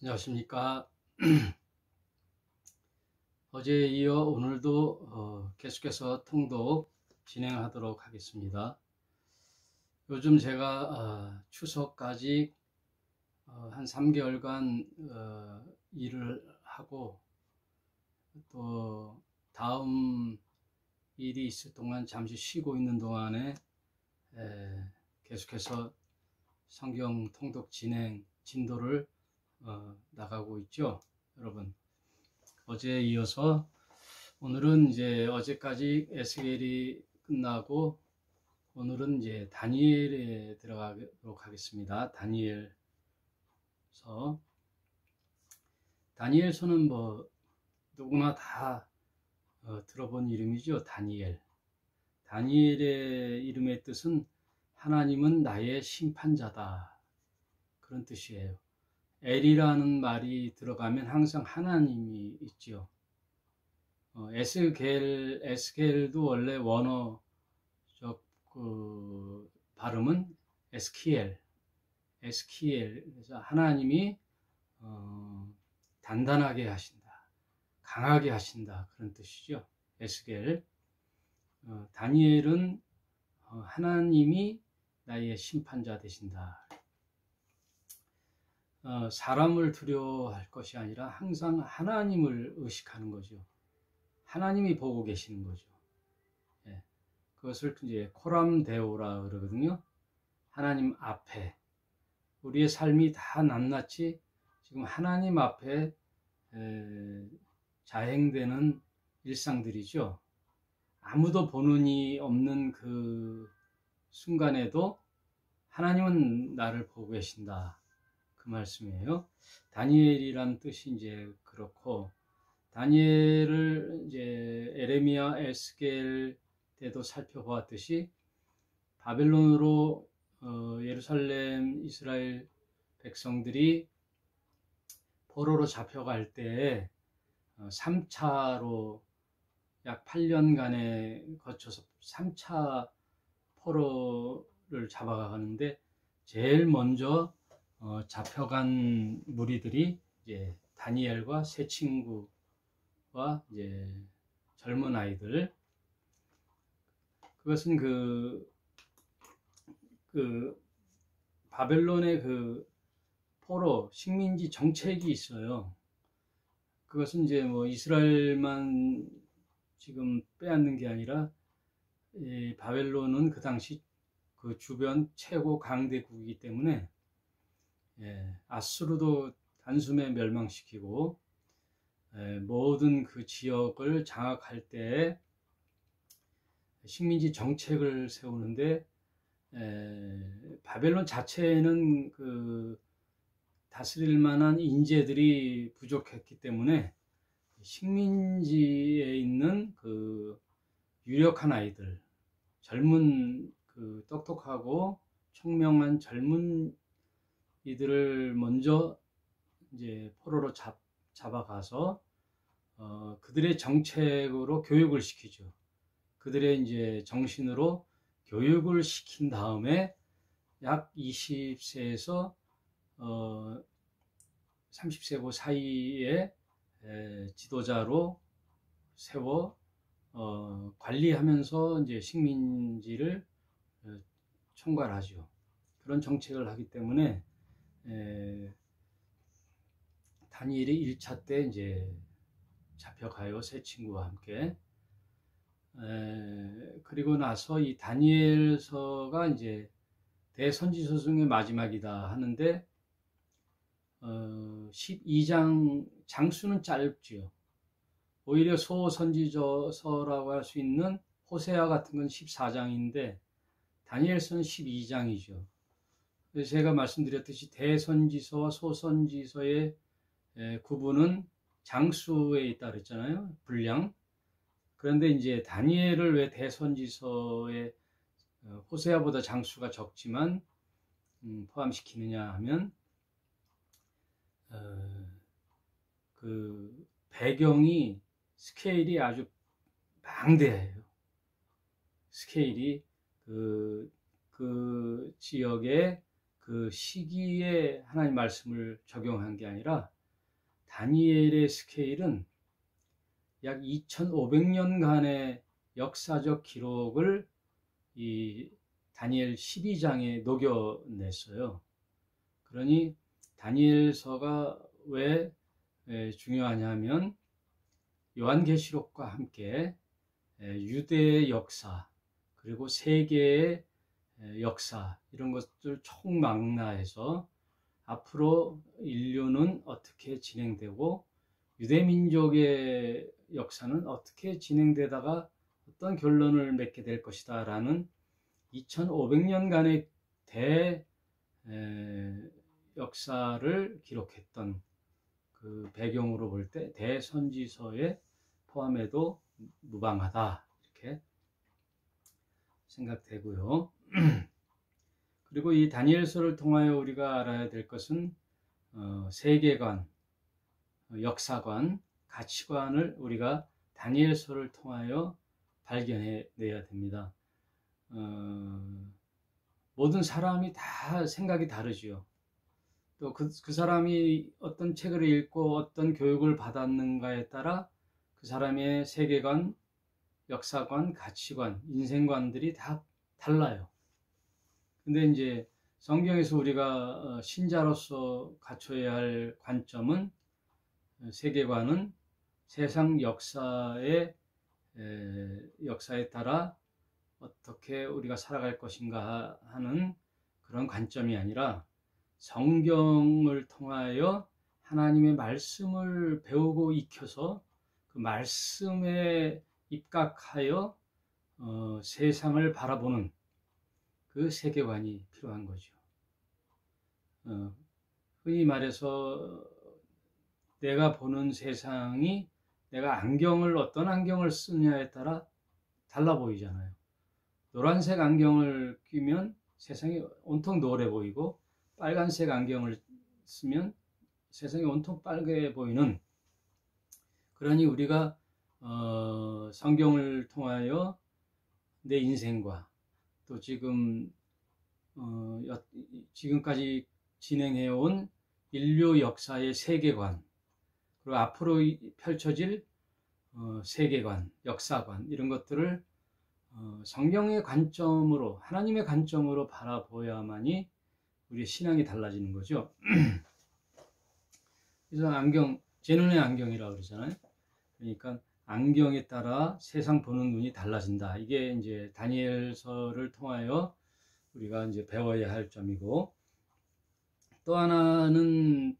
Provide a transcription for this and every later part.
안녕하십니까. 어제에 이어 오늘도 계속해서 통독 진행하도록 하겠습니다. 요즘 제가 추석까지 한 3개월간 일을 하고 또 다음 일이 있을 동안 잠시 쉬고 있는 동안에 계속해서 성경 통독 진행 진도를 나가고 있죠. 여러분, 어제에 이어서 오늘은 이제 어제까지 에스겔이 끝나고 오늘은 이제 다니엘에 들어가도록 하겠습니다. 다니엘서는 뭐 누구나 다 들어본 이름이죠. 다니엘의 이름의 뜻은 하나님은 나의 심판자다, 그런 뜻이에요. 엘이라는 말이 들어가면 항상 하나님이 있죠. 에스겔도 원래 원어적 발음은 에스키엘. 그래서 하나님이 단단하게 하신다, 강하게 하신다, 그런 뜻이죠. 에스겔. 다니엘은 하나님이 나의 심판자 되신다. 사람을 두려워할 것이 아니라 항상 하나님을 의식하는 거죠. 하나님이 보고 계시는 거죠. 그것을 이제 코람데오라 그러거든요. 하나님 앞에 우리의 삶이 다 낱낱이 지금 하나님 앞에 자행되는 일상들이죠. 아무도 보는 이 없는 그 순간에도 하나님은 나를 보고 계신다, 그 말씀이에요. 다니엘이란 뜻이 이제 그렇고, 다니엘을 이제 에레미야, 에스겔 때도 살펴보았듯이 바벨론으로 예루살렘 이스라엘 백성들이 포로로 잡혀갈 때 3차로 약 8년간에 거쳐서 3차 포로를 잡아가는데 제일 먼저 잡혀간 무리들이 이제 다니엘과 세 친구와 이제 젊은 아이들. 그것은 그 바벨론의 그 포로 식민지 정책이 있어요. 그것은 이제 뭐 이스라엘만 지금 빼앗는 게 아니라 바벨론은 그 당시 그 주변 최고 강대국이기 때문에 아수르도 단숨에 멸망시키고 모든 그 지역을 장악할 때 식민지 정책을 세우는데 바벨론 자체에는 그 다스릴 만한 인재들이 부족했기 때문에 식민지에 있는 그 유력한 아이들, 젊은 그 똑똑하고 총명한 젊은 이들을 먼저 이제 포로로 잡아가서 그들의 정책으로 교육을 시키죠. 그들의 이제 정신으로 교육을 시킨 다음에 약 20세에서 30세 그 사이에 지도자로 세워 관리하면서 이제 식민지를 총괄하죠. 그런 정책을 하기 때문에 다니엘이 1차 때 이제 잡혀가요, 세 친구와 함께. 그리고 나서 이 다니엘서가 이제 대선지서 중에 마지막이다 하는데 12장 장수는 짧지요. 오히려 소선지서라고 할 수 있는 호세아 같은 건 14장인데 다니엘서는 12장이죠. 그래서 제가 말씀드렸듯이 대선지서와 소선지서의 구분은 장수에 있다 그랬잖아요, 분량. 그런데 이제 다니엘을 왜 대선지서에 호세아보다 장수가 적지만 포함시키느냐 하면 그 배경이 스케일이 아주 방대해요. 스케일이 그 지역의 그 시기에 하나님 말씀을 적용한 게 아니라 다니엘의 스케일은 약 2500년간의 역사적 기록을 이 다니엘 12장에 녹여냈어요. 그러니 다니엘서가 왜 중요하냐면 요한계시록과 함께 유대의 역사 그리고 세계의 역사 이런 것들 총망라해서 앞으로 인류는 어떻게 진행되고 유대민족의 역사는 어떻게 진행되다가 어떤 결론을 맺게 될 것이다 라는 2500년간의 역사를 기록했던 그 배경으로 볼 때 대선지서에 포함해도 무방하다 이렇게 생각되고요. 그리고 이 다니엘서를 통하여 우리가 알아야 될 것은 세계관, 역사관, 가치관을 우리가 다니엘서를 통하여 발견해내야 됩니다. 모든 사람이 다 생각이 다르지요. 또 그 사람이 어떤 책을 읽고 어떤 교육을 받았는가에 따라 그 사람의 세계관, 역사관, 가치관, 인생관들이 다 달라요. 근데 이제 성경에서 우리가 신자로서 갖춰야 할 관점은 세계관은 세상 역사에 따라 어떻게 우리가 살아갈 것인가 하는 그런 관점이 아니라 성경을 통하여 하나님의 말씀을 배우고 익혀서 그 말씀에 입각하여 세상을 바라보는 그 세계관이 필요한 거죠. 흔히 말해서 내가 보는 세상이 내가 어떤 안경을 쓰느냐에 따라 달라 보이잖아요. 노란색 안경을 끼면 세상이 온통 노래 보이고 빨간색 안경을 쓰면 세상이 온통 빨개 보이는, 그러니 우리가 성경을 통하여 내 인생과 또 지금까지 진행해온 인류 역사의 세계관, 그리고 앞으로 펼쳐질 세계관, 역사관 이런 것들을 성경의 관점으로, 하나님의 관점으로 바라보야만이 우리의 신앙이 달라지는 거죠. 그래서 제 눈의 안경이라고 그러잖아요. 그러니까 안경에 따라 세상 보는 눈이 달라진다. 이게 이제 다니엘서를 통하여 우리가 이제 배워야 할 점이고, 또 하나는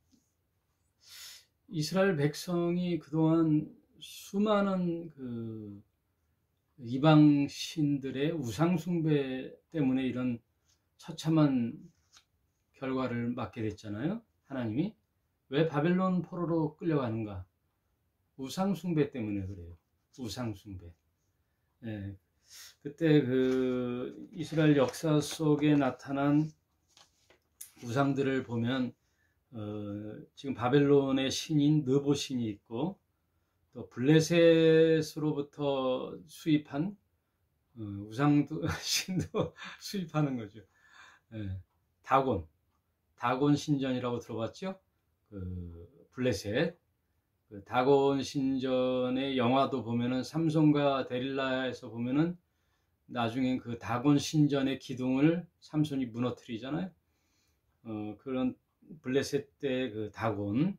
이스라엘 백성이 그동안 수많은 그 이방 신들의 우상 숭배 때문에 이런 처참한 결과를 맞게 됐잖아요. 하나님이 왜 바벨론 포로로 끌려가는가? 우상 숭배 때문에 그래요. 우상 숭배. 예. 그때 그 이스라엘 역사 속에 나타난 우상들을 보면 지금 바벨론의 신인 느보 신이 있고, 또 블레셋으로부터 수입한 우상도 신도 수입하는 거죠. 예. 다곤 신전이라고 들어봤죠? 그 블레셋. 그 다곤 신전의 영화도 보면은 삼손과 데릴라에서 보면은 나중엔 그 다곤 신전의 기둥을 삼손이 무너뜨리잖아요. 그런 블레셋 때 그 다곤,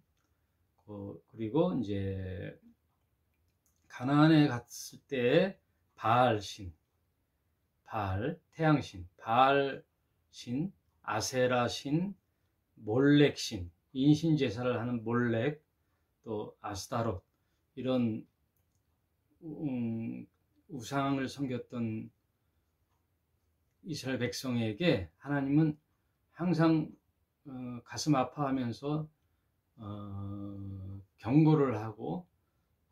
그리고 이제 가나안에 갔을 때 바알신, 태양신, 바알신, 아세라신, 몰렉신, 인신제사를 하는 몰렉, 또 아스타롯, 이런 우상을 섬겼던 이스라엘 백성에게 하나님은 항상 가슴 아파하면서 경고를 하고,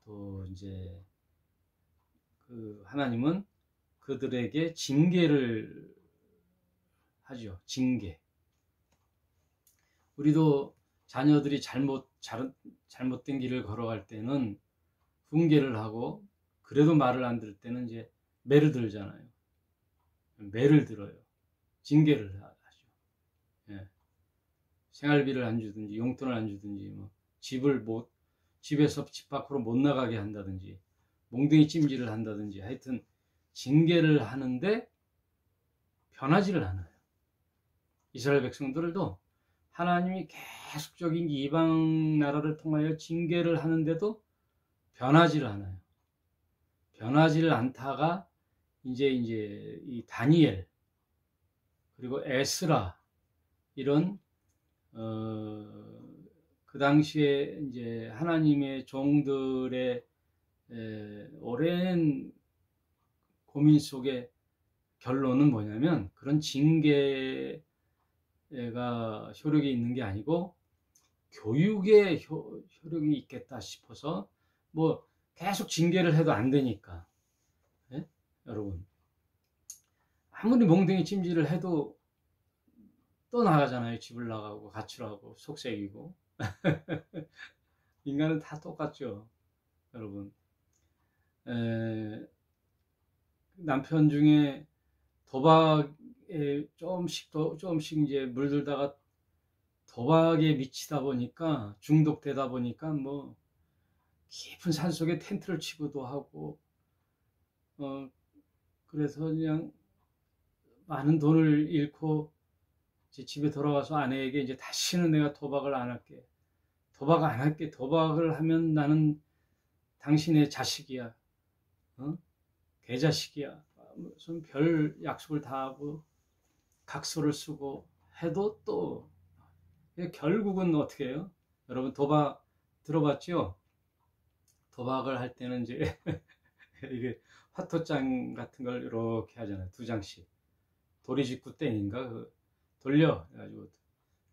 또 이제 그 하나님은 그들에게 징계를 하죠. 징계. 우리도 자녀들이 잘못된 길을 걸어갈 때는 훈계를 하고, 그래도 말을 안 들을 때는 이제 매를 들잖아요. 매를 들어요. 징계를 하죠. 예. 생활비를 안 주든지 용돈을 안 주든지, 뭐 집을 못 집에서 집 밖으로 못 나가게 한다든지 몽둥이 찜질을 한다든지 하여튼 징계를 하는데 변하지를 않아요. 이스라엘 백성들도 하나님이 계속적인 이방 나라를 통하여 징계를 하는데도 변하지를 않아요. 변하지를 않다가 이제 이 다니엘 그리고 에스라 이런 그 당시에 이제 하나님의 종들의 오랜 고민 속에 결론은 뭐냐면 그런 징계가 효력이 있는 게 아니고 교육의 효력이 있겠다 싶어서 뭐 계속 징계를 해도 안 되니까 예? 여러분 아무리 몽둥이 찜질을 해도 또 나가잖아요. 집을 나가고 가출하고 속색이고 인간은 다 똑같죠. 여러분 남편 중에 도박에 조금씩 이제 물들다가 도박에 미치다 보니까 중독되다 보니까 뭐 깊은 산속에 텐트를 치고도 하고 그래서 그냥 많은 돈을 잃고 이제 집에 돌아와서 아내에게 이제 다시는 내가 도박을 안 할게. 도박 안 할게. 도박을 하면 나는 당신의 자식이야. 개자식이야. 무슨 별 약속을 다 하고 각서를 쓰고 해도 또 결국은 어떻게 해요? 여러분 도박 들어봤죠? 도박을 할 때는 이제 이게 화토장 같은 걸 이렇게 하잖아요. 2장씩. 도리직구 땡인가? 돌려. 해가지고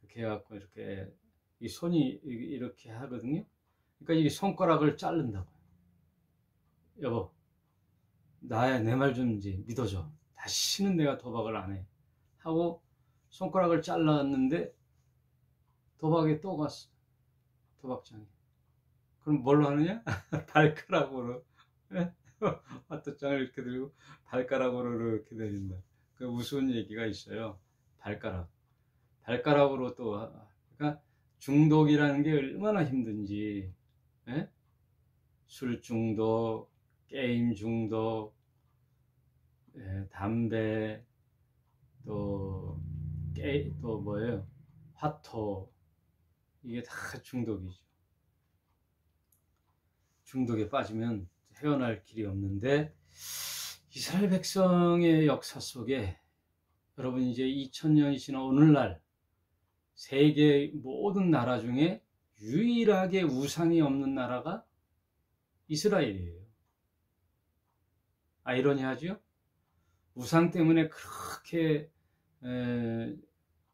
이렇게 해갖고 이렇게 이 손이 이렇게 하거든요. 그러니까 이 손가락을 자른다고요. 여보, 내 말 좀 이제 믿어줘. 다시는 내가 도박을 안 해. 하고 손가락을 잘랐는데 도박에 또 갔어. 도박장에. 그럼 뭘로 하느냐? 발가락으로. 화토장을 이렇게 들고 발가락으로 이렇게 내린다. 그 우스운 얘기가 있어요. 발가락으로 또, 그러니까 중독이라는 게 얼마나 힘든지, 예? 술 중독, 게임 중독, 담배, 또 뭐예요? 화토, 이게 다 중독이죠. 중독에 빠지면 헤어날 길이 없는데, 이스라엘 백성의 역사 속에 여러분 이제 2000년이 지난 오늘날 세계 모든 나라 중에 유일하게 우상이 없는 나라가 이스라엘이에요. 아이러니하죠? 우상 때문에 그렇게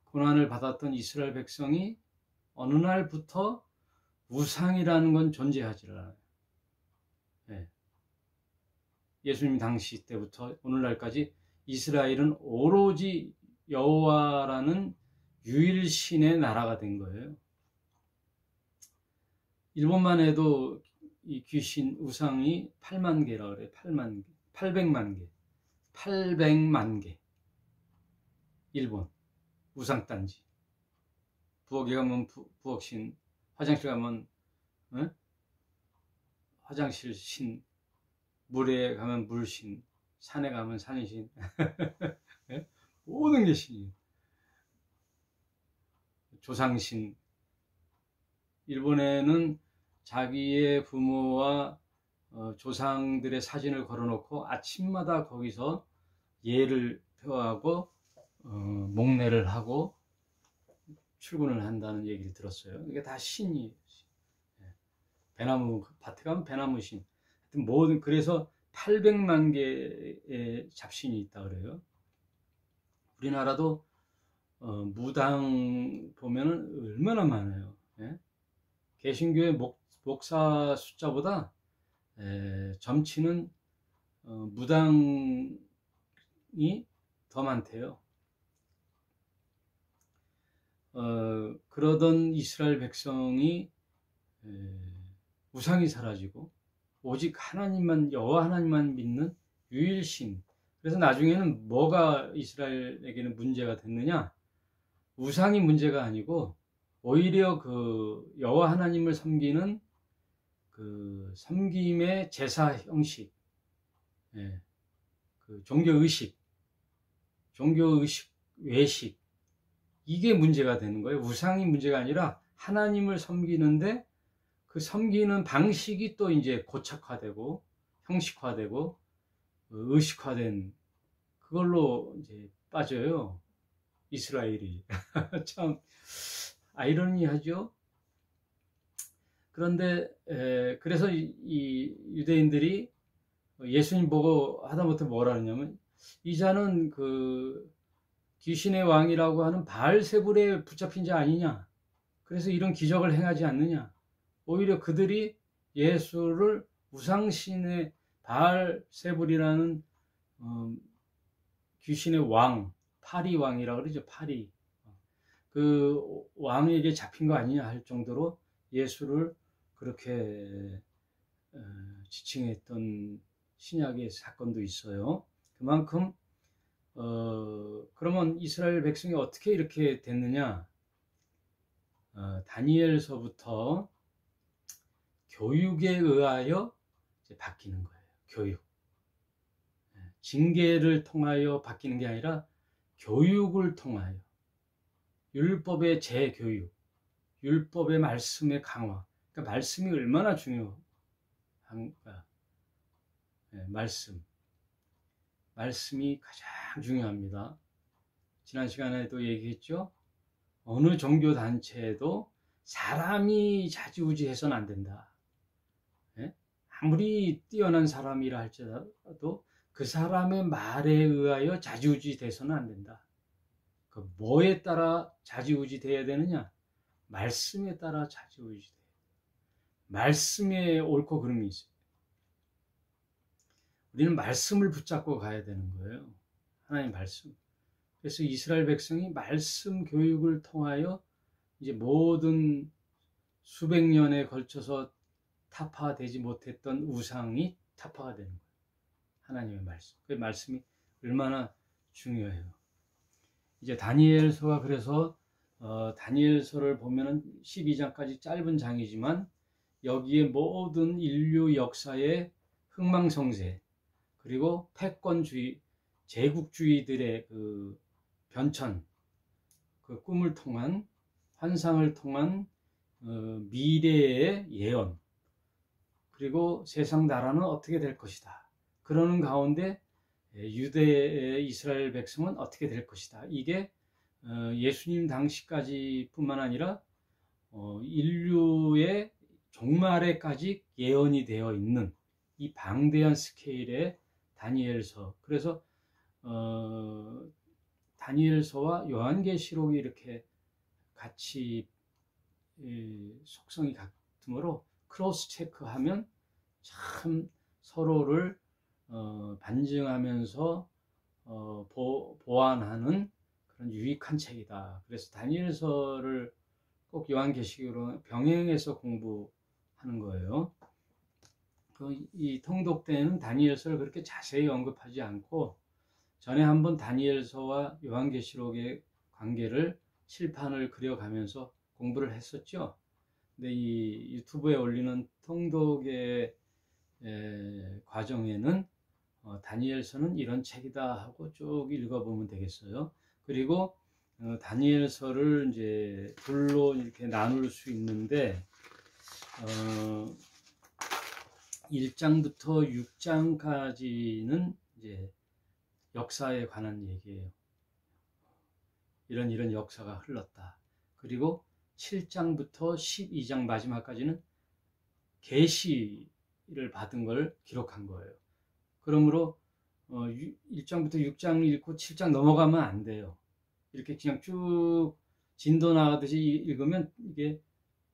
고난을 받았던 이스라엘 백성이 어느 날부터 우상이라는 건 존재하지 않아요. 예수님 당시 때부터 오늘날까지 이스라엘은 오로지 여호와라는 유일신의 나라가 된 거예요. 일본만 해도 이 귀신 우상이 8만 개라 그래요. 800만 개. 800만 개. 일본 우상단지. 부엌에 가면 부엌신, 화장실 가면 화장실 신, 물에 가면 물신, 산에 가면 산신. 모든 게 신이에요. 조상신. 일본에는 자기의 부모와 조상들의 사진을 걸어놓고 아침마다 거기서 예를 표하고 목례를 하고 출근을 한다는 얘기를 들었어요. 이게 다 신이에요. 배나무 밭에 가면 배나무 신. 하여튼 모든, 그래서 800만 개의 잡신이 있다 그래요. 우리나라도 무당 보면은 얼마나 많아요. 개신교의 목사 숫자보다 점치는 무당이 더 많대요. 그러던 이스라엘 백성이 우상이 사라지고 오직 하나님만, 여호와 하나님만 믿는 유일신. 그래서 나중에는 뭐가 이스라엘에게는 문제가 됐느냐? 우상이 문제가 아니고 오히려 그 여호와 하나님을 섬기는 그 섬김의 제사 형식, 예, 그 종교의식, 외식, 이게 문제가 되는 거예요. 우상이 문제가 아니라 하나님을 섬기는데 그 섬기는 방식이 또 이제 고착화되고 형식화되고 의식화된 그걸로 이제 빠져요. 이스라엘이. 참 아이러니하죠. 그런데 그래서 이 유대인들이 예수님 보고 하다못해 뭐라 그러냐면 이 자는 그 귀신의 왕이라고 하는 바알세불에 붙잡힌 자 아니냐. 그래서 이런 기적을 행하지 않느냐. 오히려 그들이 예수를 우상신의 바알세불이라는 귀신의 왕, 파리 왕이라고 그러죠. 파리. 그 왕에게 잡힌 거 아니냐 할 정도로 예수를 그렇게 지칭했던 신약의 사건도 있어요. 그만큼 그러면 이스라엘 백성이 어떻게 이렇게 됐느냐? 다니엘서부터 교육에 의하여 이제 바뀌는 거예요. 교육. 징계를 통하여 바뀌는 게 아니라 교육을 통하여 율법의 재교육, 율법의 말씀의 강화. 그러니까 말씀이 얼마나 중요한가? 말씀이 가장 중요합니다. 지난 시간에도 얘기했죠. 어느 종교 단체에도 사람이 좌지우지해서는 안 된다. 아무리 뛰어난 사람이라 할지라도 그 사람의 말에 의하여 좌지우지 돼서는 안 된다. 그 뭐에 따라 좌지우지 돼야 되느냐? 말씀에 따라 좌지우지 돼야 돼. 말씀에 옳고 그름이 있어요. 우리는 말씀을 붙잡고 가야 되는 거예요. 하나님 말씀. 그래서 이스라엘 백성이 말씀 교육을 통하여 이제 모든 수백 년에 걸쳐서 타파되지 못했던 우상이 타파가 되는 거예요. 하나님의 말씀. 그 말씀이 얼마나 중요해요. 이제 다니엘서가 그래서 다니엘서를 보면은 12장까지 짧은 장이지만 여기에 모든 인류 역사의 흥망성쇠 그리고 패권주의, 제국주의들의 그 변천, 그 꿈을 통한 환상을 통한 미래의 예언, 그리고 세상 나라는 어떻게 될 것이다. 그러는 가운데 유대의 이스라엘 백성은 어떻게 될 것이다. 이게 예수님 당시까지 뿐만 아니라 인류의 종말에까지 예언이 되어 있는 이 방대한 스케일의 다니엘서. 그래서 다니엘서와 요한계시록이 이렇게 같이 속성이 같으므로 크로스 체크하면 참 서로를 반증하면서 보완하는 그런 유익한 책이다. 그래서 다니엘서를 꼭 요한계시록으로 병행해서 공부하는 거예요. 이 통독대는 다니엘서를 그렇게 자세히 언급하지 않고 전에 한번 다니엘서와 요한계시록의 관계를 칠판을 그려가면서 공부를 했었죠. 근데 이 유튜브에 올리는 통독의 과정에는 다니엘서는 이런 책이다 하고 쭉 읽어보면 되겠어요. 그리고 다니엘서를 이제 둘로 이렇게 나눌 수 있는데 1장부터 6장까지는 이제 역사에 관한 얘기예요. 이런 역사가 흘렀다. 그리고 7장부터 12장 마지막까지는 계시를 받은 걸 기록한 거예요. 그러므로 1장부터 6장 읽고 7장 넘어가면 안 돼요. 이렇게 그냥 쭉 진도 나가듯이 읽으면 이게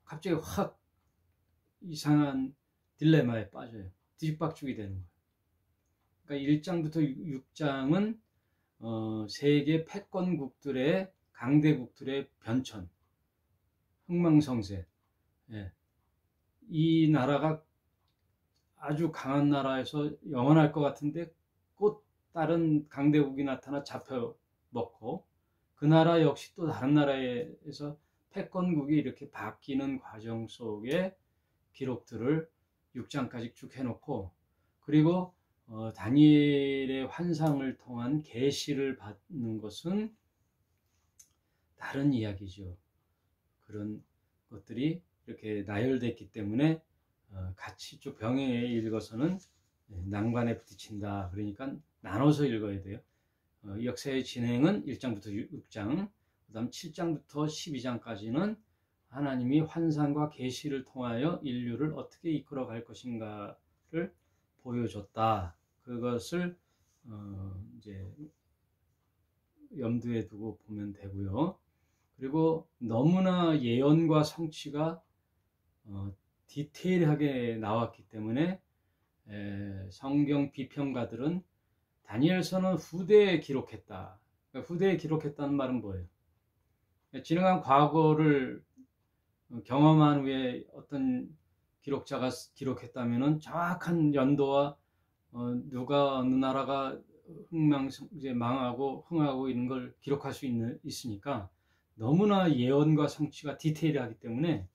갑자기 확 이상한 딜레마에 빠져요. 뒤집박죽이 되는 거예요. 그러니까 1장부터 6장은 세계 패권국들의 강대국들의 변천, 흥망성쇠. 예. 이 나라가 아주 강한 나라에서 영원할 것 같은데 곧 다른 강대국이 나타나 잡혀먹고 그 나라 역시 또 다른 나라에서 패권국이 이렇게 바뀌는 과정 속에 기록들을 6장까지 쭉 해놓고, 그리고 다니엘의 환상을 통한 계시를 받는 것은 다른 이야기죠. 그런 것들이 이렇게 나열됐기 때문에 같이 쭉 병행해 읽어서는 난관에 부딪힌다. 그러니까 나눠서 읽어야 돼요. 역사의 진행은 1장부터 6장, 그 다음 7장부터 12장까지는 하나님이 환상과 계시를 통하여 인류를 어떻게 이끌어 갈 것인가를 보여줬다. 그것을 이제 염두에 두고 보면 되고요. 그리고 너무나 예언과 성취가 디테일하게 나왔기 때문에 성경 비평가들은 다니엘서는 후대에 기록했다. 그러니까 후대에 기록했다는 말은 뭐예요? 지나간 과거를 경험한 후에 어떤 기록자가 기록했다면은 정확한 연도와 누가 어느 나라가 이제 망하고 흥하고 이런 걸 기록할 수 있으니까 너무나 예언과 성취가 디테일하기 때문에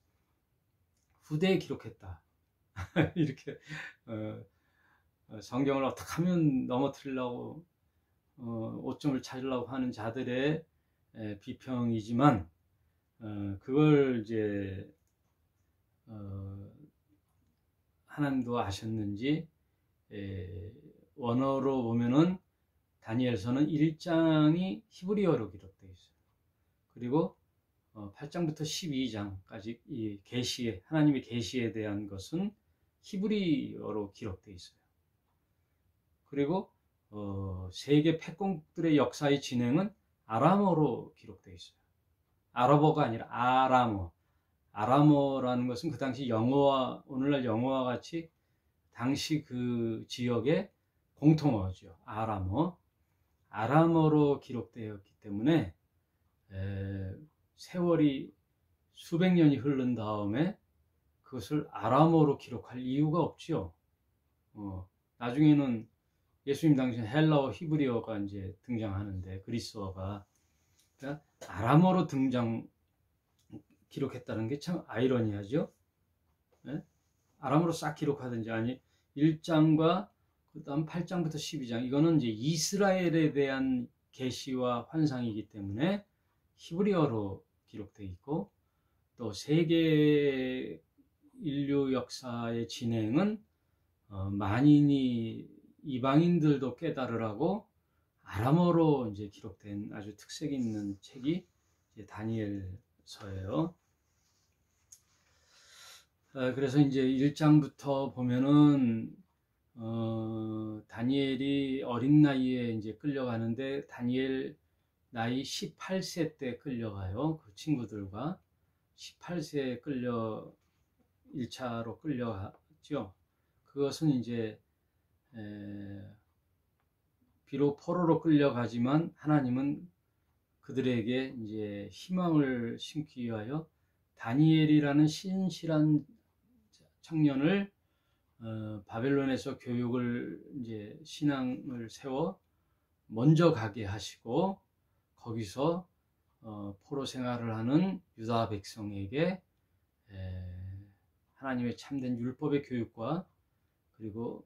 후대에 기록했다. 이렇게 성경을 어떻게 하면 넘어뜨리려고 오점을 찾으려고 하는 자들의 비평이지만 그걸 이제 하나님도 아셨는지 원어로 보면은 다니엘서는 1장이 히브리어로 기록되어 있어요. 그리고 8장부터 12장까지 이 계시에 하나님의 계시에 대한 것은 히브리어로 기록되어 있어요. 그리고 세계 패권들의 역사의 진행은 아람어로 기록되어 있어요. 아랍어가 아니라 아람어. 아람어라는 것은 그 당시 영어와 오늘날 영어와 같이 당시 그 지역의 공통어죠. 아람어. 아람어로 기록되었기 때문에 세월이 수백 년이 흐른 다음에 그것을 아람어로 기록할 이유가 없지요. 나중에는 예수님 당시 헬라어, 히브리어가 이제 등장하는데 그리스어가 그러니까 아람어로 기록했다는 게 참 아이러니하죠. 네? 아람어로 싹 기록하든지 아니 1장과 그다음 8장부터 12장 이거는 이제 이스라엘에 대한 계시와 환상이기 때문에 히브리어로 기록되어 있고 또 세계 인류 역사의 진행은 만인이 이방인들도 깨달으라고 아람어로 이제 기록된 아주 특색 있는 책이 이제 다니엘서예요. 그래서 이제 1장부터 보면은 다니엘이 어린 나이에 이제 끌려가는데 다니엘 나이 18세 때 끌려가요. 그 친구들과 18세에 1차로 끌려갔죠. 그것은 이제 비록 포로로 끌려가지만 하나님은 그들에게 이제 희망을 심기 위하여 다니엘이라는 신실한 청년을 바벨론에서 교육을 이제 신앙을 세워 먼저 가게 하시고 거기서 포로 생활을 하는 유다 백성에게 하나님의 참된 율법의 교육과 그리고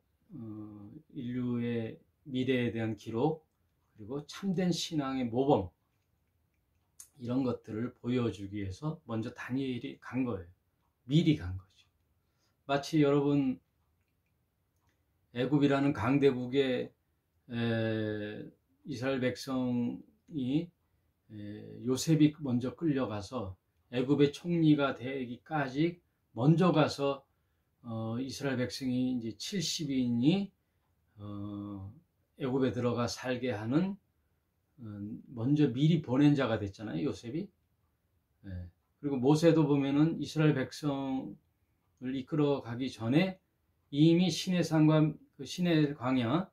인류의 미래에 대한 기록 그리고 참된 신앙의 모범 이런 것들을 보여주기 위해서 먼저 다니엘이 간 거예요. 미리 간 거죠. 마치 여러분 애굽이라는 강대국에 이스라엘 백성이 요셉이 먼저 끌려가서 애굽의 총리가 되기까지 먼저 가서 이스라엘 백성이 이제 70인이 애굽에 들어가 살게 하는 먼저 미리 보낸 자가 됐잖아요, 요셉이. 그리고 모세도 보면은 이스라엘 백성을 이끌어 가기 전에 이미 시내산과 그 시내 광야,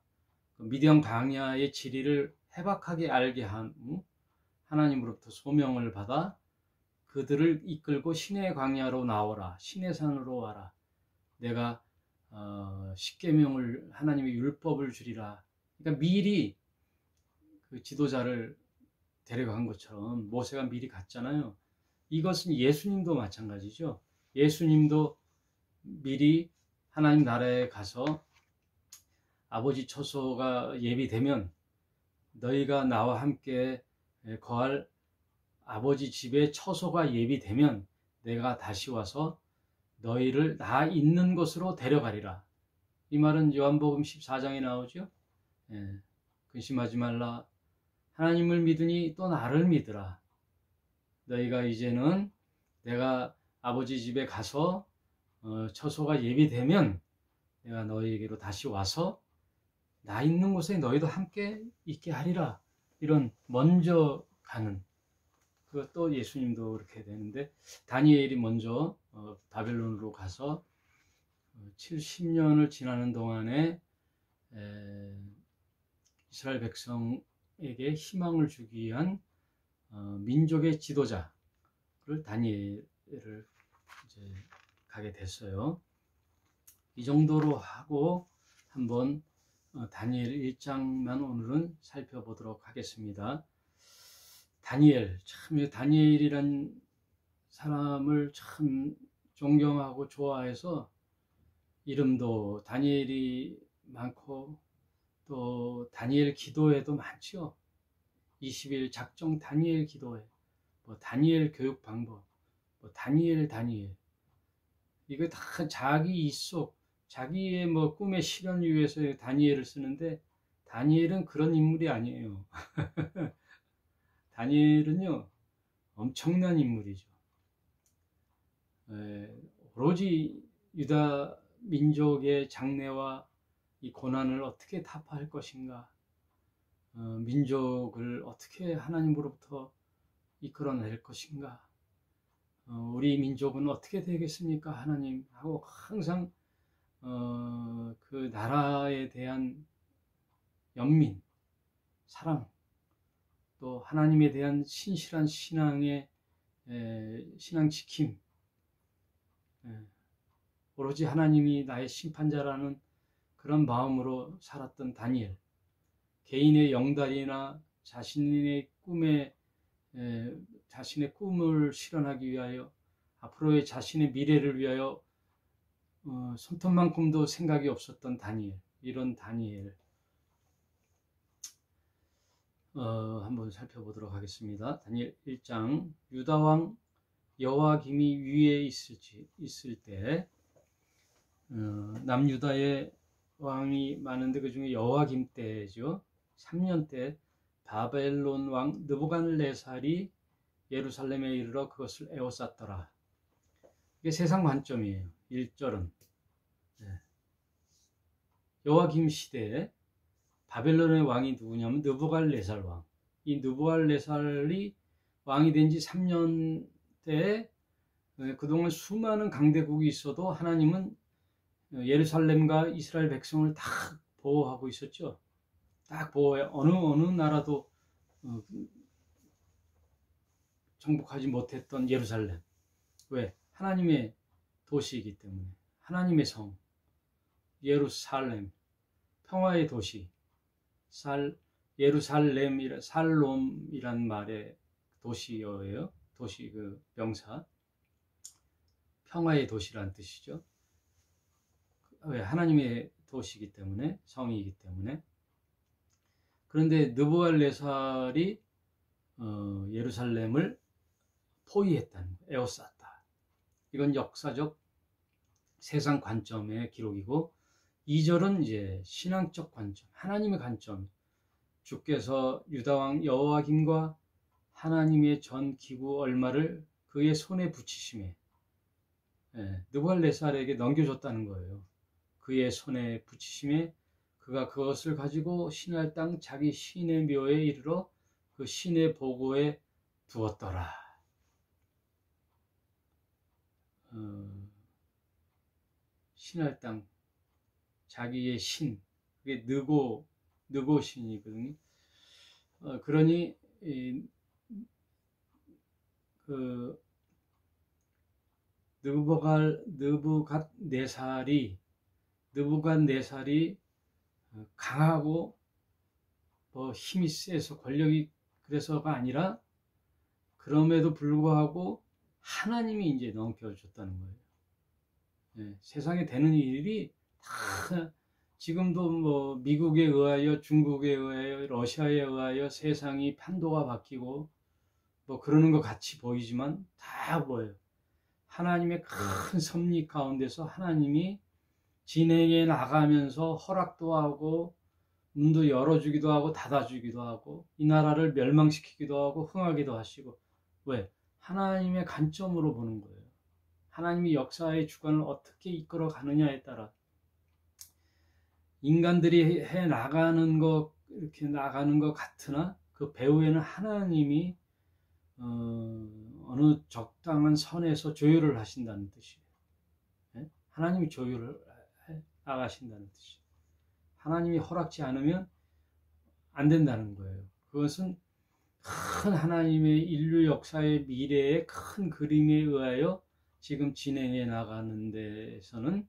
그 미디안 광야의 지리를 해박하게 알게 한 하나님으로부터 소명을 받아 그들을 이끌고 시내 광야로 나오라, 시내산으로 와라. 내가 십계명을 하나님의 율법을 주리라. 그러니까 미리 그 지도자를 데려간 것처럼 모세가 미리 갔잖아요. 이것은 예수님도 마찬가지죠. 예수님도 미리 하나님 나라에 가서 아버지 처소가 예비되면 너희가 나와 함께 거할 아버지 집에 처소가 예비되면 내가 다시 와서 너희를 나 있는 곳으로 데려가리라. 이 말은 요한복음 14장에 나오죠. 근심하지 말라. 하나님을 믿으니 또 나를 믿으라. 너희가 이제는 내가 아버지 집에 가서 처소가 예비되면 내가 너희에게로 다시 와서 나 있는 곳에 너희도 함께 있게 하리라. 이런 먼저 가는, 그것도 예수님도 그렇게 되는데, 다니엘이 먼저 바벨론으로 가서 70년을 지나는 동안에 이스라엘 백성에게 희망을 주기 위한 민족의 지도자를 다니엘을 이제 가게 됐어요. 이 정도로 하고 한번 다니엘 1장만 오늘은 살펴보도록 하겠습니다. 다니엘, 참 다니엘이란 사람을 참 존경하고 좋아해서 이름도 다니엘이 많고 또 다니엘 기도회도 많죠. 20일 작정 다니엘 기도회, 뭐 다니엘 교육 방법, 뭐 다니엘 이거 다 자기 입속, 자기의 뭐 꿈의 실현을 위해서 다니엘을 쓰는데, 다니엘은 그런 인물이 아니에요. 다니엘은요 엄청난 인물이죠. 오로지 유다 민족의 장래와 이 고난을 어떻게 타파할 것인가, 민족을 어떻게 하나님으로부터 이끌어낼 것인가, 우리 민족은 어떻게 되겠습니까 하나님 하고 항상 그 나라에 대한 연민, 사랑, 또 하나님에 대한 신실한 신앙의 신앙 지킴, 오로지 하나님이 나의 심판자라는 그런 마음으로 살았던 다니엘, 개인의 영달이나 자신의 꿈을 실현하기 위하여, 앞으로의 자신의 미래를 위하여 손톱만큼도 생각이 없었던 다니엘, 이런 다니엘 한번 살펴보도록 하겠습니다. 다니엘 1장, 유다왕 여호와김이 위에 있을 때, 남유다의 왕이 많은데 그 중에 여호와김 때죠. 3년 때 바벨론 왕 느부갓네살이 예루살렘에 이르러 그것을 에워쌌더라. 이게 세상 관점이에요. 1절은 여호와김 시대에 바벨론의 왕이 누구냐면 느부갓네살 왕. 이 느부갓네살이 왕이 된 지 3년 때에 그동안 수많은 강대국이 있어도 하나님은 예루살렘과 이스라엘 백성을 다 보호하고 있었죠. 딱 보호해. 어느 나라도 정복하지 못했던 예루살렘. 왜? 하나님의 도시이기 때문에. 하나님의 성, 예루살렘, 평화의 도시. 살롬이란 말의 도시어예요. 도시 그 명사. 평화의 도시란 뜻이죠. 왜? 하나님의 도시이기 때문에, 성이기 때문에. 그런데 느부갓네살이 예루살렘을 포위했다는 거예요. 에워쌌다. 이건 역사적 세상 관점의 기록이고, 2절은 이제 신앙적 관점, 하나님의 관점. 주께서 유다왕 여호와김과 하나님의 전 기구 얼마를 그의 손에 붙이심에, 느부갓네살에게 넘겨줬다는 거예요. 그의 손에 붙이심에 그가 그것을 가지고 신할 땅 자기 신의 묘에 이르러 그 신의 보고에 두었더라. 신할 땅, 자기의 신, 그게 느고 신이거든요. 그러니 그 느부갓네살이 강하고 뭐 힘이 세서 권력이 그래서가 아니라, 그럼에도 불구하고 하나님이 이제 넘겨줬다는 거예요. 세상에 되는 일이 다 지금도 뭐 미국에 의하여, 중국에 의하여, 러시아에 의하여 세상이 판도가 바뀌고 뭐 그러는 것 같이 보이지만 다 뭐예요? 하나님의 큰 섭리 가운데서 하나님이 진행해 나가면서 허락도 하고 문도 열어주기도 하고 닫아주기도 하고 이 나라를 멸망시키기도 하고 흥하기도 하시고. 왜? 하나님의 관점으로 보는 거예요. 하나님이 역사의 주관을 어떻게 이끌어 가느냐에 따라 인간들이 해 나가는 것, 이렇게 나가는 것 같으나 그 배후에는 하나님이 어느 적당한 선에서 조율을 하신다는 뜻이에요. 하나님이 조율을 해 나가신다는 뜻이에요. 하나님이 허락지 않으면 안 된다는 거예요. 그것은 큰 하나님의 인류 역사의 미래의 큰 그림에 의하여 지금 진행해 나가는 데에서는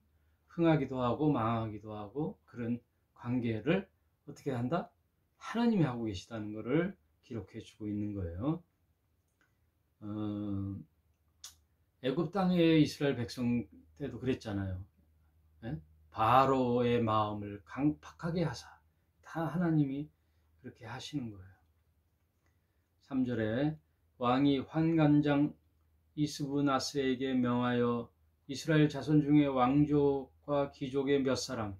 흥하기도 하고 망하기도 하고 그런 관계를 어떻게 한다? 하나님이 하고 계시다는 것을 기록해 주고 있는 거예요. 애굽 땅의 이스라엘 백성 때도 그랬잖아요. 바로의 마음을 강팍하게 하사, 다 하나님이 그렇게 하시는 거예요. 3절에 왕이 환관장 이스브나스에게 명하여 이스라엘 자손 중에 왕족과 귀족의 몇 사람,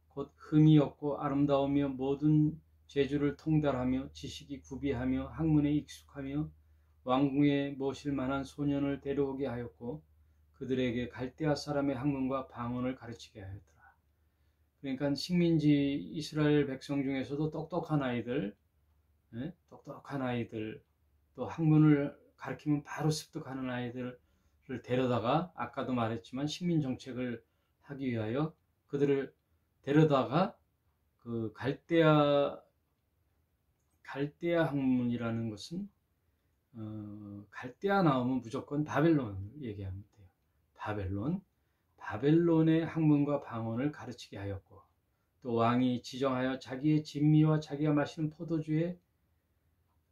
곧 흠이 없고 아름다우며 모든 재주를 통달하며 지식이 구비하며 학문에 익숙하며 왕궁에 모실 만한 소년을 데려오게 하였고 그들에게 갈대아 사람의 학문과 방언을 가르치게 하였더라. 그러니까 식민지 이스라엘 백성 중에서도 똑똑한 아이들, 또 학문을 가르치면 바로 습득하는 아이들을 데려다가 아까도 말했지만 식민 정책을 하기 위하여 그들을 데려다가 그 갈대아 학문이라는 것은 갈대아 나오면 무조건 바벨론을 얘기하면 돼요. 바벨론의 학문과 방언을 가르치게 하였고 또 왕이 지정하여 자기의 진미와 자기가 마시는 포도주에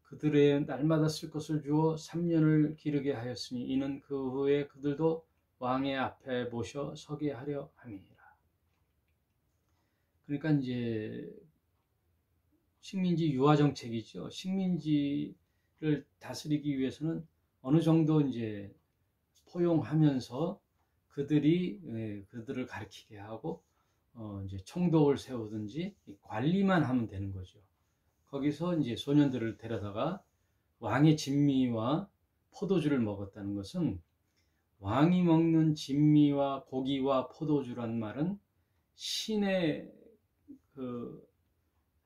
그들의 날마다 쓸 것을 주어 3년을 기르게 하였으니 이는 그 후에 그들도 왕의 앞에 모셔 서게 하려 함이니라. 그러니까 이제 식민지 유화 정책이죠. 식민지를 다스리기 위해서는 어느 정도 이제 포용하면서 그들을 가르치게 하고 이제 총독을 세우든지 관리만 하면 되는 거죠. 거기서 이제 소년들을 데려다가 왕의 진미와 포도주를 먹었다는 것은 왕이 먹는 진미와 고기와 포도주란 말은 신의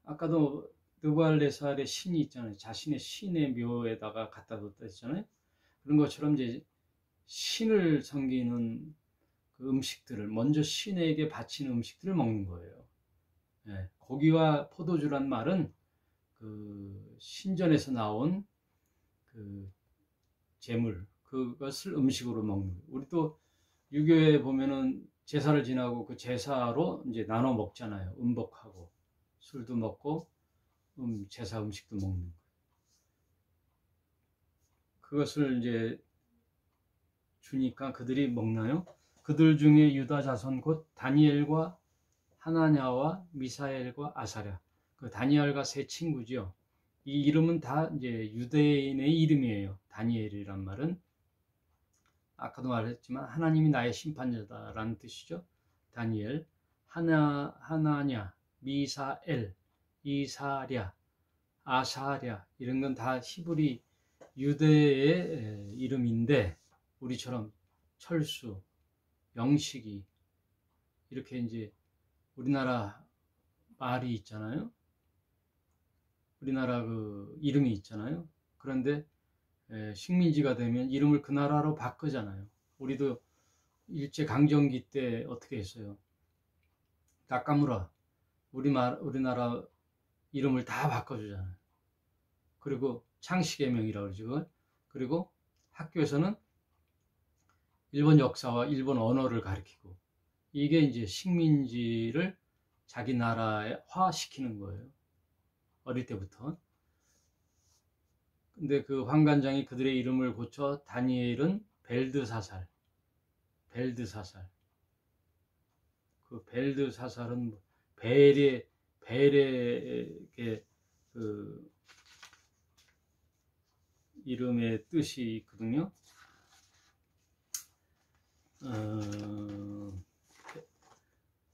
아까도 느부갈네살의 신이 있잖아요. 자신의 신의 묘에다가 갖다 뒀다 했잖아요. 그런 것처럼 이제 신을 섬기는 그 음식들을 먼저 신에게 바치는 음식들을 먹는 거예요. 고기와 포도주란 말은 그 신전에서 나온 그 재물, 그것을 음식으로 먹는 거예요. 우리도 유교에 보면은 제사를 지나고 그 제사로 이제 나눠 먹잖아요. 음복하고 술도 먹고 제사 음식도 먹는 거예요. 그것을 이제 주니까 그들이 먹나요? 그들 중에 유다 자손 곧 다니엘과 하나냐와 미사엘과 아사랴, 그 다니엘과 세 친구죠. 이 이름은 다 이제 유대인의 이름이에요. 다니엘이란 말은 아까도 말했지만 하나님이 나의 심판자다라는 뜻이죠. 다니엘, 하나냐, 미사엘, 이사랴, 아사랴 이런 건 다 히브리 유대의 이름인데 우리처럼 철수, 영식이 이렇게 이제 우리나라 말이 있잖아요. 우리나라 그 이름이 있잖아요. 그런데 식민지가 되면 이름을 그 나라로 바꾸잖아요. 우리도 일제강점기 때 어떻게 했어요? 나카무라 우리나라 이름을 다 바꿔주잖아요. 그리고 창씨개명이라고 그러죠. 그걸. 그리고 학교에서는 일본 역사와 일본 언어를 가르치고 이게 이제 식민지를 자기 나라화 시키는 거예요. 어릴 때부터. 근데 그 환관장이 그들의 이름을 고쳐 다니엘은 벨드사살. 그 벨드사살은 뭐 벨의 그 이름의 뜻이 있거든요.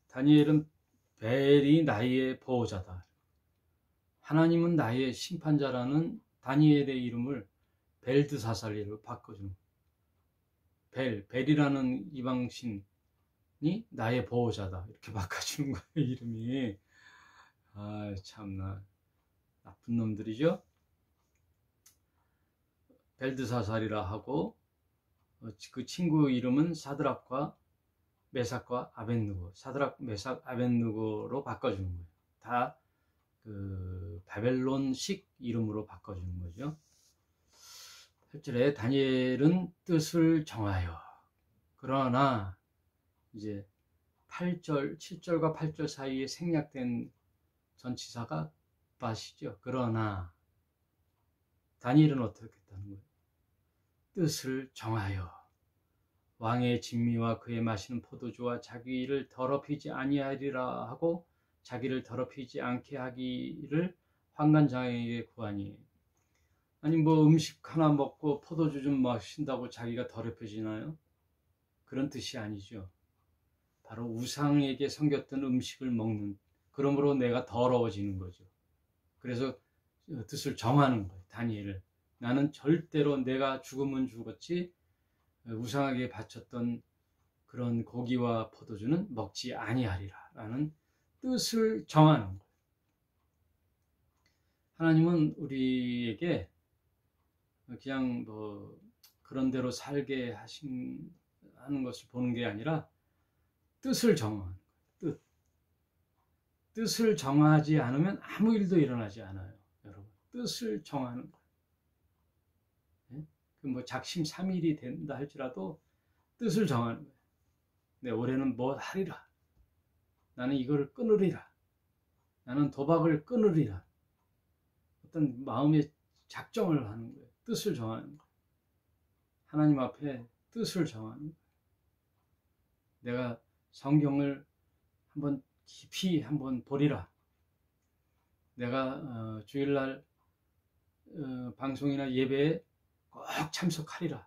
다니엘은 벨이 나의 보호자다. 하나님은 나의 심판자라는 다니엘의 이름을 벨드사살리로 바꿔주는 벨이라는 이방신이 나의 보호자다 이렇게 바꿔주는 거예요. 이름이. 아 참나 나쁜 놈들이죠. 벨드사살이라 하고 그 친구 이름은 사드락과 메삭과 아벳느고, 사드락, 메삭, 아벳느고로 바꿔주는 거예요. 다 그 바벨론식 이름으로 바꿔주는 거죠. 8절에 다니엘은 뜻을 정하여. 그러나 이제 8절, 7절과 8절 사이에 생략된 전치사가 바시죠. 그러나 다니엘은 어떻게 했다는 거예요? 뜻을 정하여 왕의 진미와 그의 마시는 포도주와 자기를 더럽히지 아니하리라 하고 자기를 더럽히지 않게 하기를 환관장에게 구하니. 아니 뭐 음식 하나 먹고 포도주 좀 마신다고 자기가 더럽혀지나요? 그런 뜻이 아니죠. 바로 우상에게 섬겼던 음식을 먹는, 그러므로 내가 더러워지는 거죠. 그래서 뜻을 정하는 거예요. 다니엘을. 나는 절대로 내가 죽으면 죽었지 우상에게 바쳤던 그런 고기와 포도주는 먹지 아니하리라 라는 뜻을 정하는 거예요. 하나님은 우리에게 그냥 뭐 그런 대로 살게 하는 것을 보는 게 아니라 뜻을 정하는 거예요. 뜻을 정하지 않으면 아무 일도 일어나지 않아요. 여러분, 뜻을 정하는 거예요. 뭐 작심삼일이 된다 할지라도 뜻을 정하는 거예요. 내 올해는 뭐 하리라. 나는 이거를 끊으리라. 나는 도박을 끊으리라. 어떤 마음의 작정을 하는 거예요. 뜻을 정하는 거예요. 하나님 앞에 뜻을 정하는 거예요. 내가 성경을 한번 깊이 한번 보리라. 내가 주일날 방송이나 예배에 꼭 참석하리라.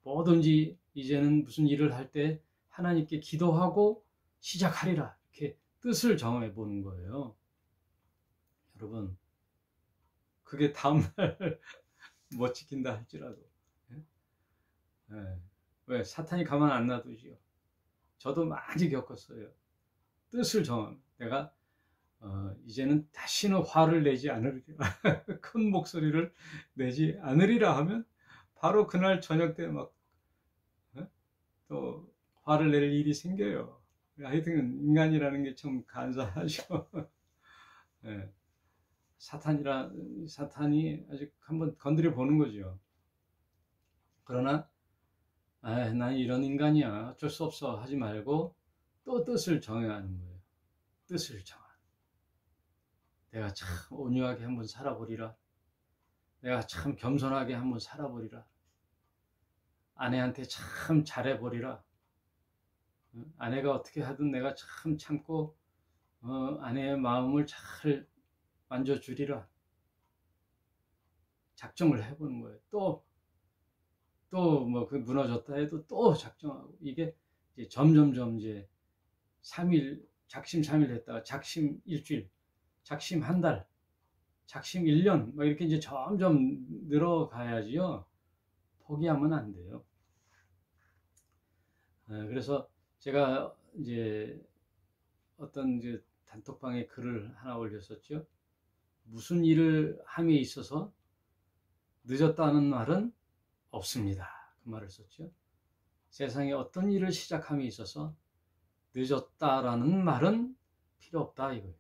뭐든지 이제는 무슨 일을 할 때 하나님께 기도하고 시작하리라. 이렇게 뜻을 정해 보는 거예요. 여러분, 그게 다음날 못 지킨다 할지라도. 왜? 사탄이 가만 안 놔두지요. 저도 많이 겪었어요. 뜻을 정하면 내가 이제는 다시는 화를 내지 않으리라. 큰 목소리를 내지 않으리라 하면 바로 그날 저녁 때 막 또 화를 낼 일이 생겨요. 하여튼 인간이라는 게 참 간사하죠. 네. 사탄이 아직 한번 건드려 보는 거죠. 그러나 난 이런 인간이야 어쩔 수 없어 하지 말고 또 뜻을 정해야 하는 거예요. 뜻을 정하. 내가 참 온유하게 한번 살아보리라. 내가 참 겸손하게 한번 살아보리라. 아내한테 참 잘해보리라. 아내가 어떻게 하든 내가 참 참고 아내의 마음을 잘 만져주리라. 작정을 해보는 거예요. 또 뭐 그 무너졌다 해도 또 작정하고, 이게 이제 점점점 이제 3일 작심 3일 했다가 작심 일주일, 작심 한 달, 작심 1년 막 이렇게 이제 점점 늘어가야지요. 포기하면 안 돼요. 그래서 제가 이제 어떤 이제 단톡방에 글을 하나 올렸었죠. 무슨 일을 함에 있어서 늦었다는 말은 없습니다. 그 말을 썼죠. 세상에 어떤 일을 시작함에 있어서 늦었다라는 말은 필요 없다 이거예요.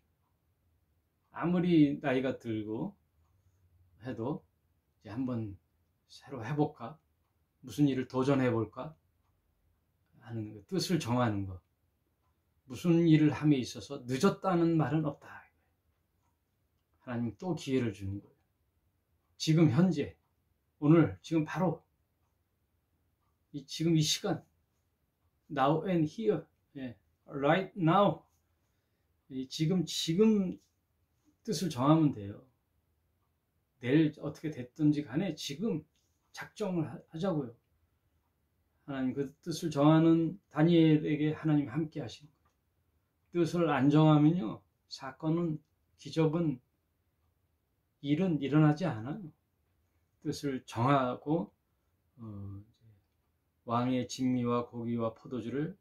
아무리 나이가 들고 해도 이제 한번 새로 해볼까? 무슨 일을 도전해볼까? 하는 거, 뜻을 정하는 거. 무슨 일을 함에 있어서 늦었다는 말은 없다. 하나님 또 기회를 주는 거예요. 지금 현재, 오늘, 지금 바로, 지금 이 시간, now and here, 예, right now. 지금 뜻을 정하면 돼요. 내일 어떻게 됐든지 간에 지금 작정을 하자고요. 하나님 그 뜻을 정하는 다니엘에게 하나님 함께 하신 거예요. 뜻을 안 정하면요, 사건은, 기적은, 일은 일어나지 않아요. 뜻을 정하고 왕의 진미와 고기와 포도주를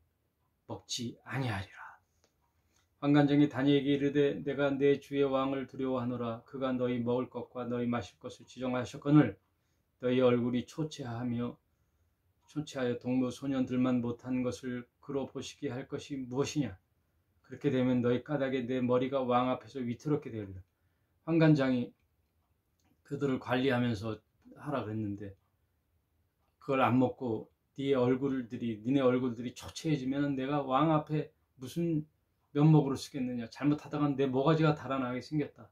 먹지 아니하리라. 환관장이 다니엘에게 이르되 내가 내 주의 왕을 두려워하노라. 그가 너희 먹을 것과 너희 마실 것을 지정하셨거늘 너희 얼굴이 초췌하여 동무 소년들만 못한 것을 그로 보시게 할 것이 무엇이냐. 그렇게 되면 너희 까닭에 내 머리가 왕 앞에서 위태롭게 되리라. 환관장이 그들을 관리하면서 하라 그랬는데 그걸 안 먹고 니네 얼굴들이 초췌해지면 내가 왕 앞에 무슨 면목으로 쓰겠느냐. 잘못하다간 내 모가지가 달아나게 생겼다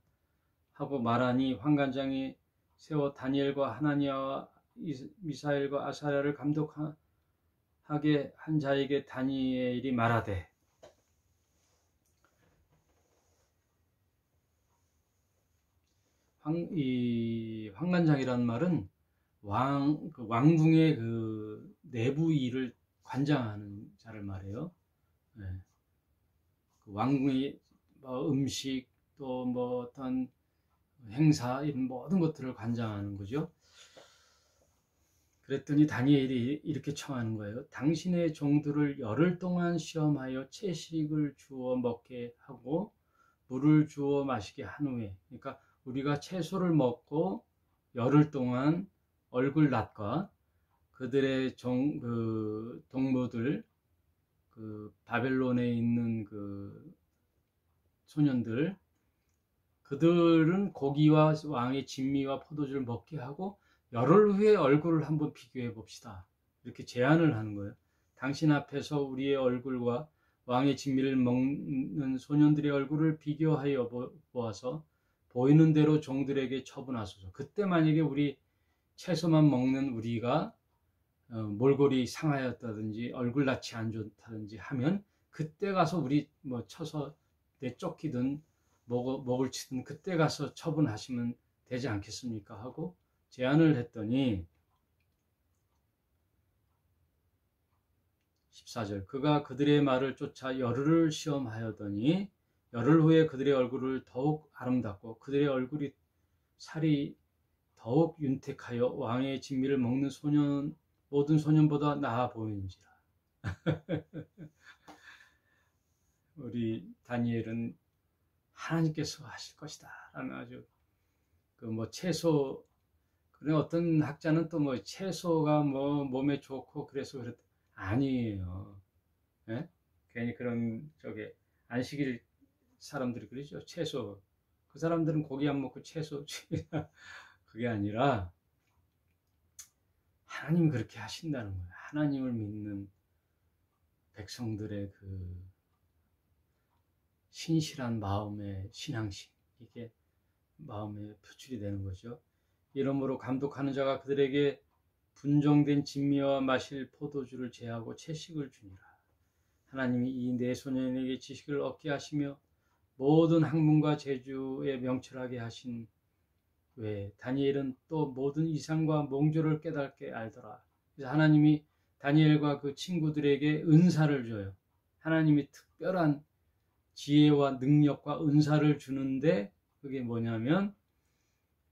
하고 말하니 환관장이 세워 다니엘과 하나니아와 미사엘과 아사랴를 감독하게 한 자에게 다니엘이 말하되 이 환관장이라는 말은 왕궁의 그 내부 일을 관장하는 자를 말해요. 네. 그 왕궁의 음식 또 어떤 행사 이런 모든 것들을 관장하는 거죠. 그랬더니 다니엘이 이렇게 청하는 거예요. 당신의 종들을 열흘 동안 시험하여 채식을 주어 먹게 하고 물을 주어 마시게 한 후에, 그러니까 우리가 채소를 먹고 열흘 동안 얼굴 낫과 그들의 동무들, 바벨론에 있는 소년들, 그들은 고기와 왕의 진미와 포도주를 먹게 하고 열흘 후에 얼굴을 한번 비교해 봅시다. 이렇게 제안을 하는 거예요. 당신 앞에서 우리의 얼굴과 왕의 진미를 먹는 소년들의 얼굴을 비교하여 보아서 보이는 대로 종들에게 처분하소서. 그때 만약에 우리 채소만 먹는 우리가 몰골이 상하였다든지 얼굴 낯이 안 좋다든지 하면 그때 가서 우리 쳐서 내쫓기든 목을 치든 그때 가서 처분하시면 되지 않겠습니까? 하고 제안을 했더니 14절 그가 그들의 말을 쫓아 열흘을 시험하였더니 열흘 후에 그들의 얼굴을 더욱 아름답고 그들의 얼굴이 살이 더욱 윤택하여 왕의 진미를 먹는 모든 소년보다 나아 보이는지라. 우리 다니엘은 하나님께서 하실 것이다 라는 아주 채소, 그래 어떤 학자는 또 채소가 몸에 좋고 그래서 그랬다. 아니에요. 예? 괜히 그런 안식일 사람들이 그러죠. 채소. 그 사람들은 고기 안 먹고 채소. 그게 아니라 하나님이 그렇게 하신다는 거예요. 하나님을 믿는 백성들의 신실한 마음의 신앙심, 이게 마음에 표출이 되는 거죠. 이러므로 감독하는 자가 그들에게 분정된 진미와 마실 포도주를 제하고 채식을 주니라. 하나님이 이 네 소년에게 지식을 얻게 하시며 모든 학문과 재주에 명철하게 하신 외에 다니엘은 또 모든 이상과 몽조를 깨닫게 알더라. 그래서 하나님이 다니엘과 그 친구들에게 은사를 줘요. 하나님이 특별한 지혜와 능력과 은사를 주는데 그게 뭐냐면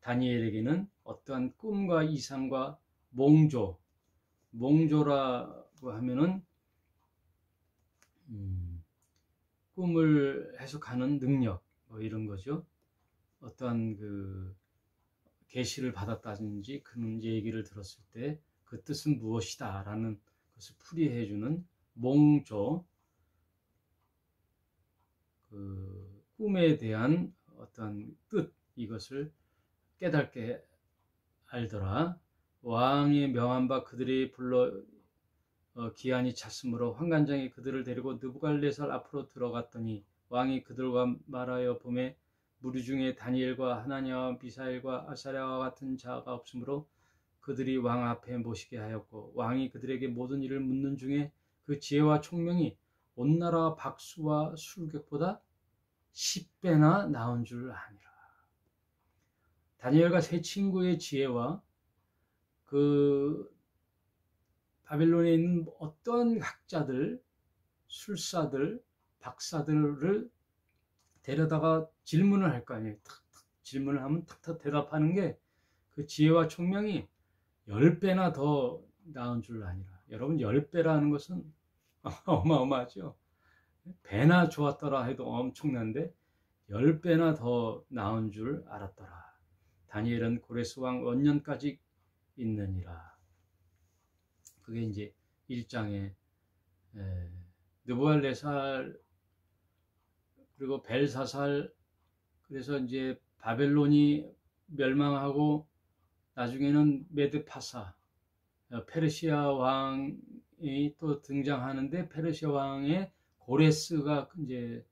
다니엘에게는 어떠한 꿈과 이상과 몽조라고 하면은 꿈을 해석하는 능력 이런 거죠. 어떠한 계시를 받았다든지 그런 얘기를 들었을 때 그 뜻은 무엇이다 라는 것을 풀이해 주는 몽조, 꿈에 대한 어떤 뜻, 이것을 깨닫게 알더라. 왕의 명한 바 그들이 불러 기한이 찼으므로 환관장이 그들을 데리고 느부갈네살 앞으로 들어갔더니 왕이 그들과 말하여 보매 무리 중에 다니엘과 하나니아와 미사엘과 아사랴와 같은 자가 없으므로 그들이 왕 앞에 모시게 하였고 왕이 그들에게 모든 일을 묻는 중에 그 지혜와 총명이 온 나라 박수와 술객보다 10배나 나은 줄 아니라. 다니엘과 세 친구의 지혜와 그 바벨론에 있는 어떤 학자들, 술사들, 박사들을 데려다가 질문을 할 거 아니에요. 탁탁 질문을 하면 탁탁 대답하는 게 그 지혜와 총명이 10배나 더 나은 줄 아니라. 여러분, 10배라는 것은 어마어마하죠. 배나 좋았더라 해도 엄청난데 10배나 더 나은 줄 알았더라. 다니엘은 고레스 왕 원년까지 있느니라. 그게 이제 1장에 느부갈네살 그리고 벨사살, 그래서 이제 바벨론이 멸망하고 나중에는 메드파사 페르시아 왕이 또 등장하는데, 페르시아 왕의 고레스가 이제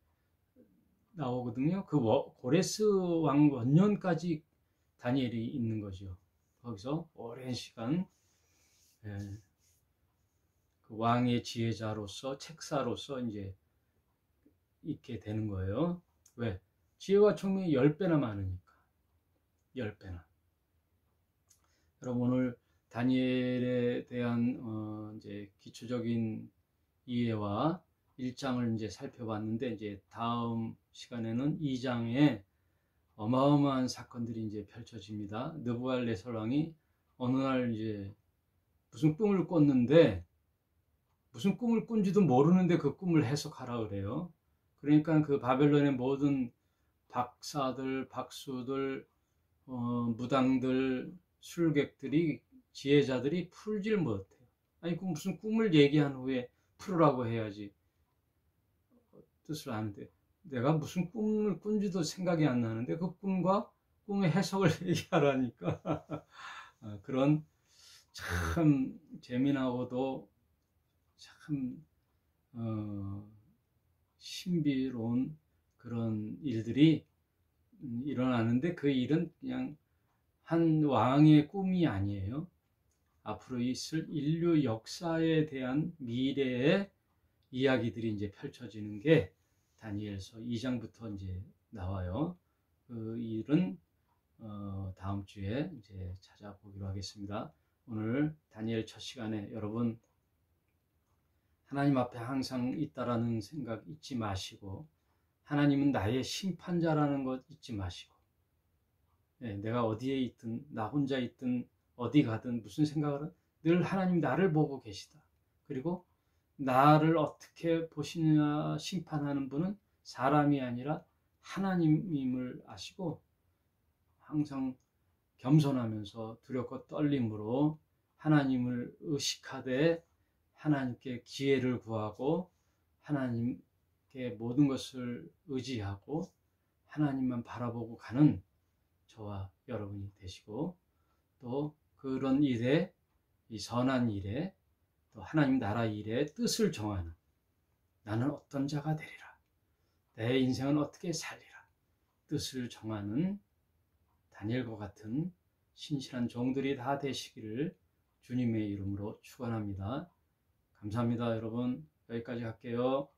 나오거든요. 그 고레스 왕 원년까지 다니엘이 있는 거죠. 거기서 오랜 시간 그 왕의 지혜자로서, 책사로서 이제 있게 되는 거예요. 왜? 지혜와 총명이 10배나 많으니까. 10배나. 여러분, 오늘 다니엘에 대한 이제 기초적인 이해와 1장을 이제 살펴봤는데, 이제 다음 시간에는 2장에 어마어마한 사건들이 이제 펼쳐집니다. 느부갈네살 왕이 어느 날 이제 무슨 꿈을 꿨는데, 무슨 꿈을 꾼지도 모르는데 그 꿈을 해석하라 그래요. 그러니까 그 바벨론의 모든 박사들, 박수들, 무당들, 술객들이, 지혜자들이 풀질 못해요. 아니, 그 무슨 꿈을 얘기한 후에 풀으라고 해야지 뜻을 아는데, 내가 무슨 꿈을 꾼지도 생각이 안 나는데 그 꿈과 꿈의 해석을 얘기하라니까. 그런 참 재미나고도 참 신비로운 그런 일들이 일어나는데, 그 일은 그냥 한 왕의 꿈이 아니에요. 앞으로 있을 인류 역사에 대한 미래의 이야기들이 이제 펼쳐지는 게 다니엘서 2장부터 이제 나와요. 그 일은 다음 주에 이제 찾아보기로 하겠습니다. 오늘 다니엘 첫 시간에 여러분, 하나님 앞에 항상 있다라는 생각 잊지 마시고, 하나님은 나의 심판자라는 것 잊지 마시고, 내가 어디에 있든, 나 혼자 있든, 어디 가든, 무슨 생각을 하든 늘 하나님 나를 보고 계시다. 그리고 나를 어떻게 보시느냐, 심판하는 분은 사람이 아니라 하나님임을 아시고, 항상 겸손하면서 두렵고 떨림으로 하나님을 의식하되 하나님께 기회를 구하고 하나님께 모든 것을 의지하고 하나님만 바라보고 가는 저와 여러분이 되시고, 또 그런 일에, 이 선한 일에, 또 하나님 나라 일에 뜻을 정하는, 나는 어떤 자가 되리라, 내 인생은 어떻게 살리라, 뜻을 정하는 다니엘과 같은 신실한 종들이 다 되시기를 주님의 이름으로 축원합니다. 감사합니다. 여러분, 여기까지 할게요.